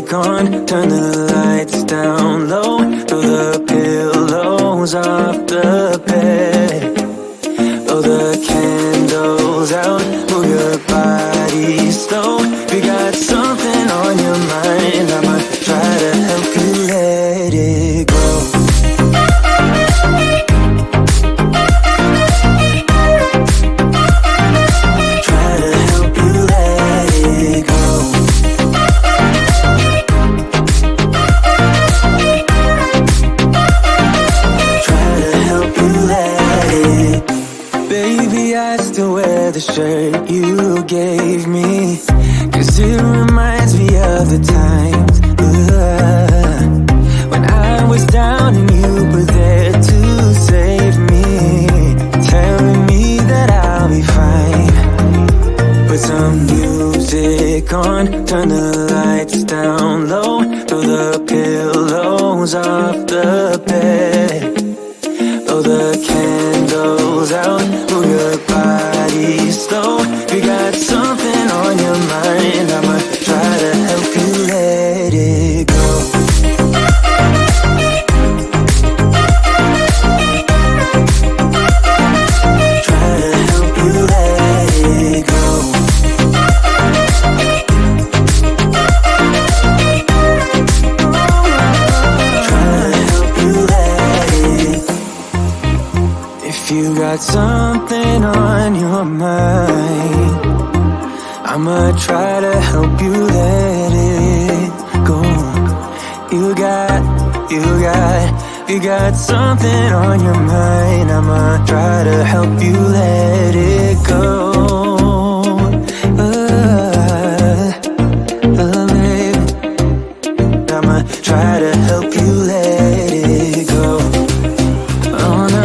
music on, turn the lights down low, throw the pillows off the bed, blow the candles out, move your body slow. You got something on your mind, I'ma try to help you let it go. The shirt you gave me, 'cause it reminds me of the times when I was down and you were there to save me, telling me that I'll be fine. Put some music on, turn the lights down low, throw the pillows off the bed, blow the candles out, move your body slow. You got something on your mind, I'ma try to help you let it go. Try to help you let it go. If you got something on your mind, I'ma try to help you let it go. You got something on your mind, I'ma try to help you let it go. Baby, I'ma try to help you let it go. Oh no.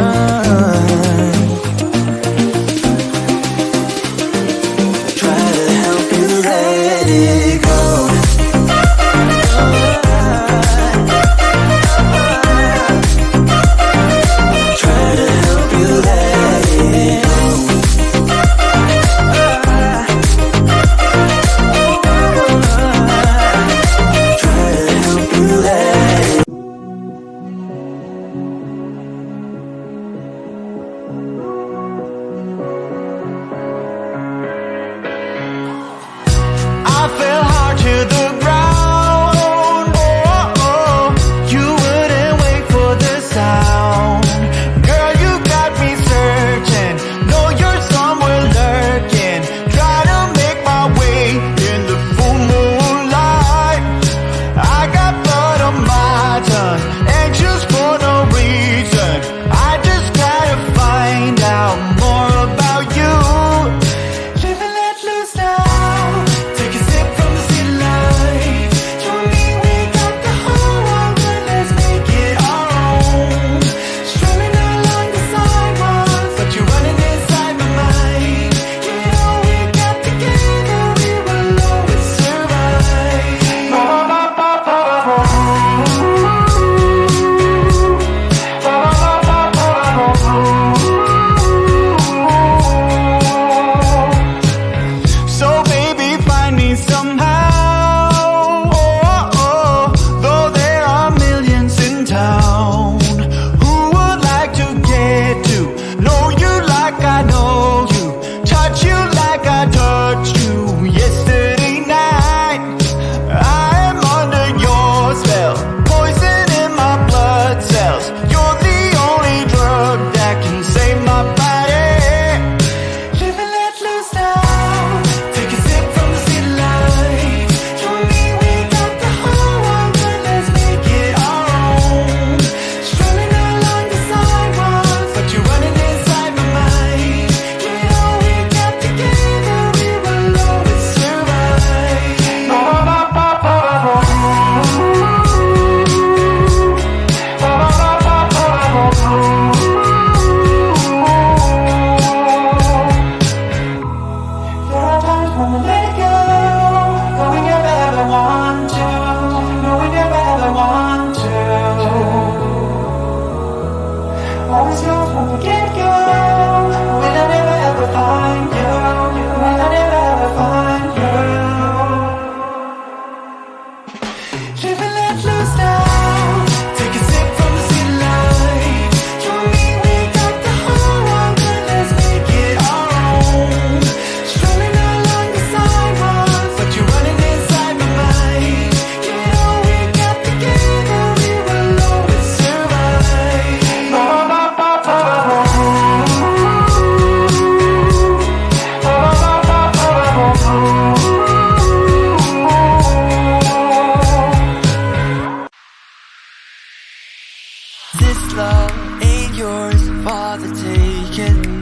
love ain't yours for the taking.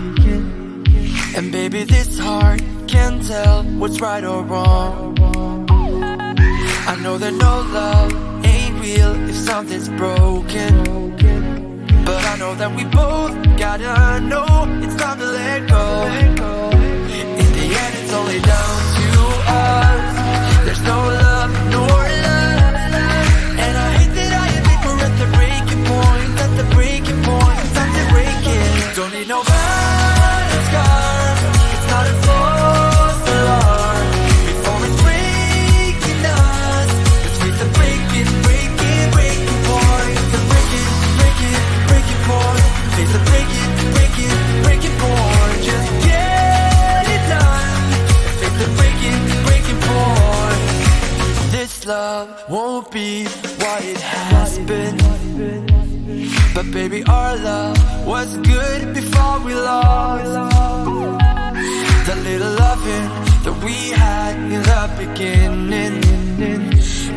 And baby, this heart can't tell what's right or wrong. I know that no love ain't real if something's broken, but I know that we both gotta know it's time to let go. In the end, it's only down to us. There's no love nor love, and I hate that I admit we're at the breaking point. At the breaking point, time to break it. Don't need no battle scars. It's not a false alarm. Before it's breaking us, let's face the breaking point. The breaking point. Face the breaking point. Just get it done. Face the breaking point. This love won't be what it has been, but baby, our love was good before we lost. The little loving that we had in the beginning.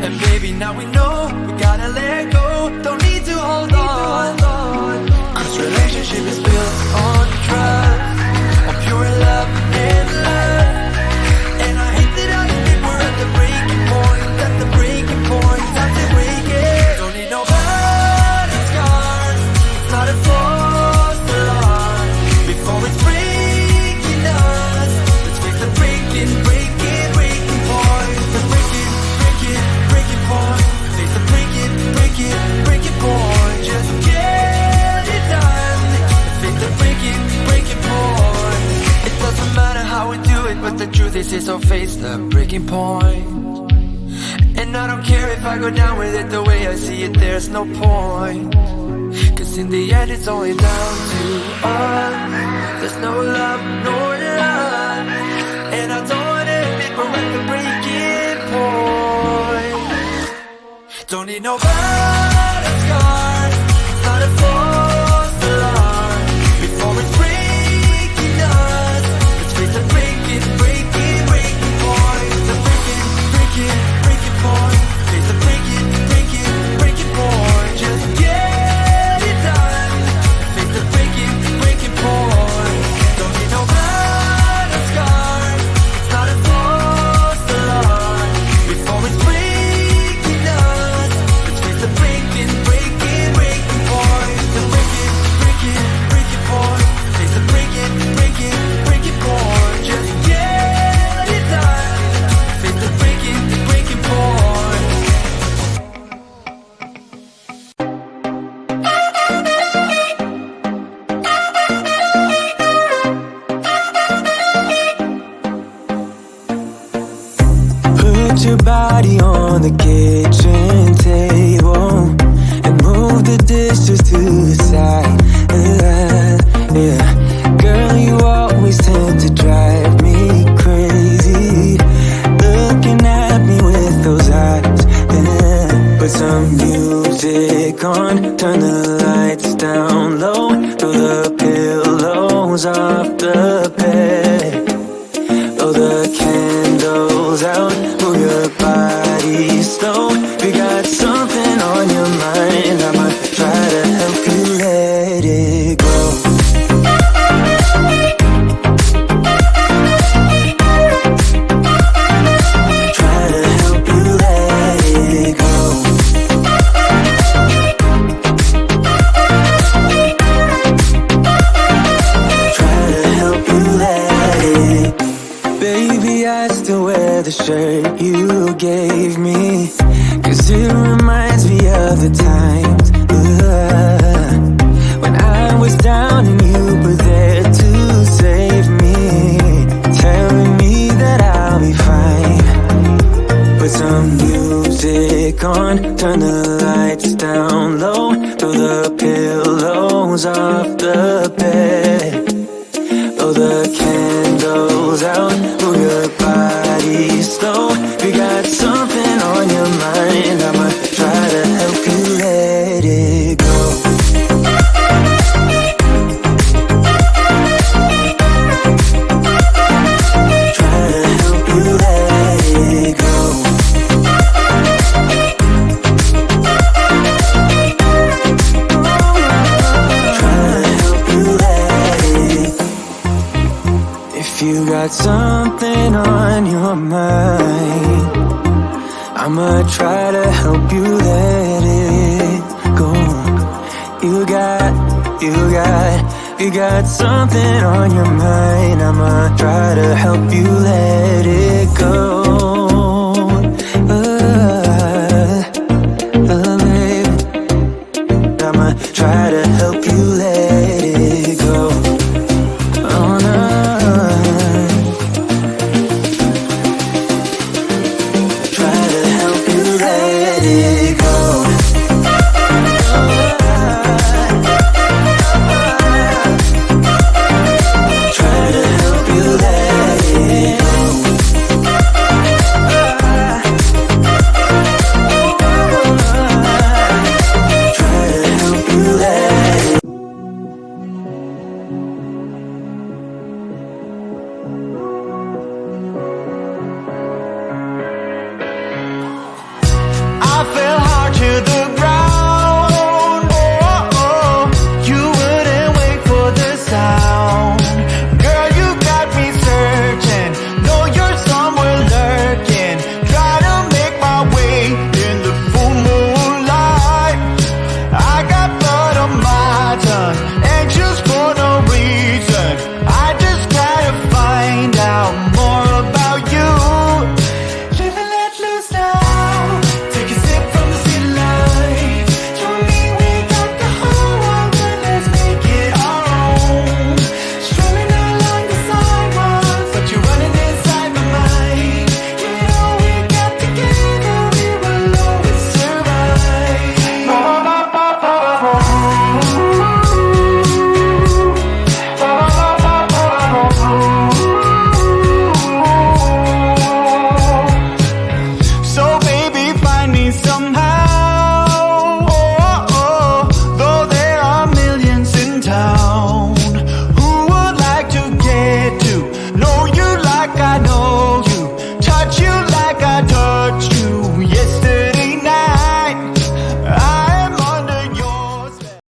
And baby, now we know we gotta let go. Don't need to hold on. Cause relationship is built on trust, on pure love and love. And I hate that I admit we're at the breaking point. At the breaking point, time to break it. Don't need no battle scars. It's not a false alarm. Before it's breaking us, let's face the breaking point. The breaking point. Face the breaking point. Just get it done. Face the breaking point. It doesn't matter how we do it, but the truth is so face the breaking point. And I don't care if I go down with it the way I see it, there's no point. Cause in the end it's only down to us. There's no love nor love, and I don't wanna admit we're at the breaking point. Don't need no battle scars. It's not a false alarm. Before it's breaking us, let's face the breaking point. The breaking point. Face the breaking point. Just get it done. Face the breaking point. Don't need no battle scars. It's not a false alarm. Before it's breaking us, let's face the breaking point. The breaking point. Face the breaking point. Just get it done. Face the breaking point. Put your body on the kitchen table and move the dishes to the side. Yeah, girl, you always tend to drive me crazy, looking at me with those eyes. Yeah. Put some music on, turn the lights down low, throw the pillows off the bed, blow the candles out, move your body slow. We got something on your mind, I might try to help you let it go. Try to help you let it go. Try to help you let it. Baby, I still wear the shirt you gave me, cause it reminds me of the times when I was down and you were there to save me, telling me that I'll be fine. Put some music on, turn the lights down low, throw the pillows off the bed, blow the candles out, move your body slow. We got something on your mind, I might try to help you let it go. Try to help you let it go. got something on your mind. I'ma try to help you let it go. You got something on your mind. I'ma try to help you let it go. Baby, I'ma try to help you let it go. Oh no. Try to help you let it go.